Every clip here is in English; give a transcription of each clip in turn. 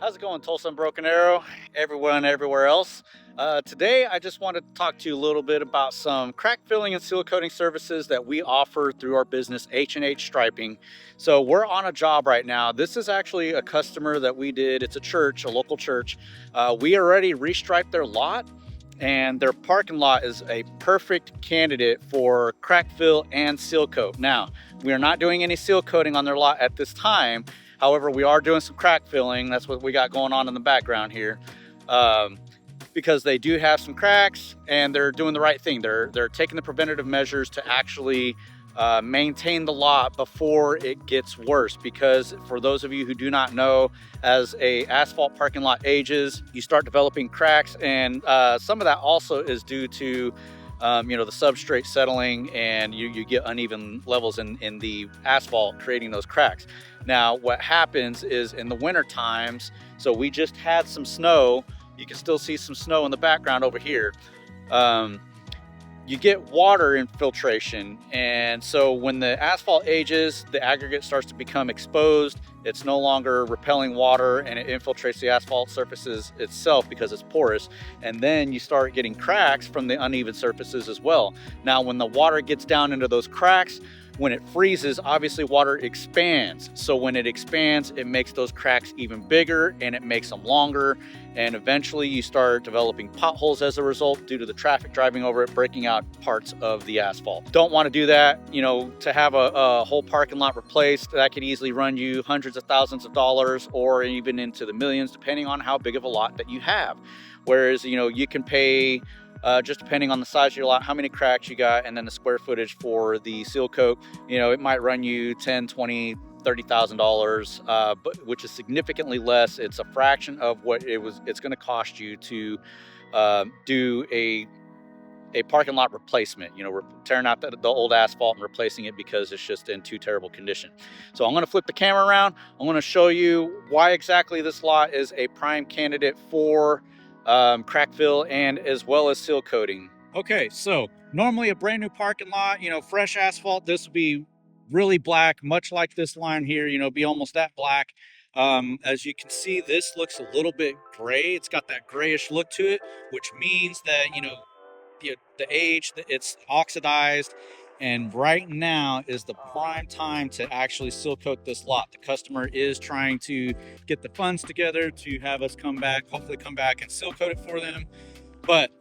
How's it going, Tulsa and Broken Arrow, everyone, everywhere else? Today, I just wanted to talk to you a little bit about some crack filling and seal coating services that we offer through our business, H&H Striping. So we're on a job right now. This is actually a customer that we did. It's a church, a local church. We already restriped their lot, and their parking lot is a perfect candidate for crack fill and seal coat. Now, we are not doing any seal coating on their lot at this time. However, we are doing some crack filling. That's what we got going on in the background here, because they do have some cracks, and they're doing the right thing. They're taking the preventative measures to actually maintain the lot before it gets worse. Because for those of you who do not know, as a asphalt parking lot ages, you start developing cracks, and some of that also is due to the substrate settling, and you get uneven levels in the asphalt, creating those cracks. Now, what happens is in the winter times, so we just had some snow. You can still see some snow in the background over here. You get water infiltration, and so when the asphalt ages, the aggregate starts to become exposed. It's no longer repelling water, and it infiltrates the asphalt surfaces itself because it's porous, and then you start getting cracks from the uneven surfaces as well. Now, when the water gets down into those cracks, when it freezes, obviously water expands. So when it expands, it makes those cracks even bigger, and it makes them longer. And eventually you start developing potholes as a result due to the traffic driving over it, breaking out parts of the asphalt. Don't want to do that. To have a whole parking lot replaced, that could easily run you hundreds of thousands of dollars, or even into the millions, depending on how big of a lot that you have. Whereas, you can pay, just depending on the size of your lot, how many cracks you got, and then the square footage for the seal coat, it might run you $10, $20, $30,000, but which is significantly less. It's a fraction of what it's going to cost you to do a parking lot replacement. We're tearing out the old asphalt and replacing it because it's just in too terrible condition. So I'm going to flip the camera around. I'm going to show you why exactly this lot is a prime candidate for crack fill and as well as seal coating. Okay, so normally a brand new parking lot, fresh asphalt, this would be really black, much like this line here, be almost that black. As you can see, this looks a little bit gray. It's got that grayish look to it, which means that, the age, it's oxidized. And right now is the prime time to actually seal coat this lot. The customer is trying to get the funds together to have us hopefully come back and seal coat it for them. But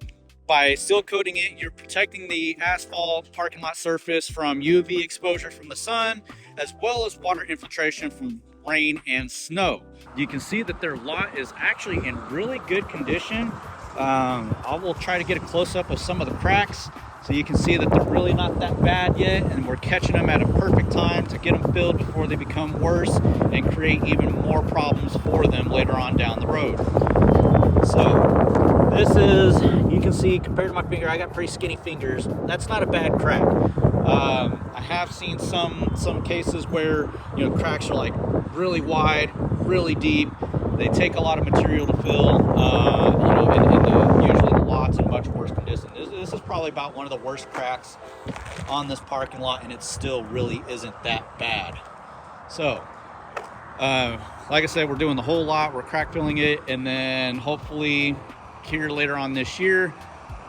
by seal coating it, you're protecting the asphalt parking lot surface from UV exposure from the sun, as well as water infiltration from rain and snow. You can see that their lot is actually in really good condition. I will try to get a close-up of some of the cracks, so you can see that they're really not that bad yet, and we're catching them at a perfect time to get them filled before they become worse and create even more problems for them later on down the road. So this is, you can see, compared to my finger, I got pretty skinny fingers. That's not a bad crack. I have seen some cases where cracks are like really wide, really deep. They take a lot of material to fill. Usually the lot's in much worse condition. This is probably about one of the worst cracks on this parking lot, and it still really isn't that bad. So, like I said, we're doing the whole lot. We're crack filling it, and then hopefully here later on this year,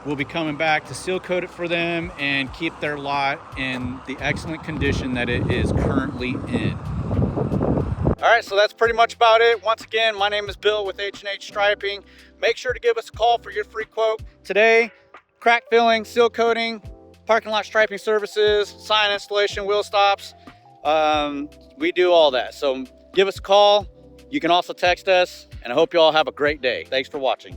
we'll be coming back to seal coat it for them and keep their lot in the excellent condition that it is currently in. All right, so that's pretty much about it. Once again, my name is Bill with H&H Striping. Make sure to give us a call for your free quote today. Crack filling, seal coating, parking lot striping services, sign installation, wheel stops. We do all that. So give us a call. You can also text us, and I hope you all have a great day. Thanks for watching.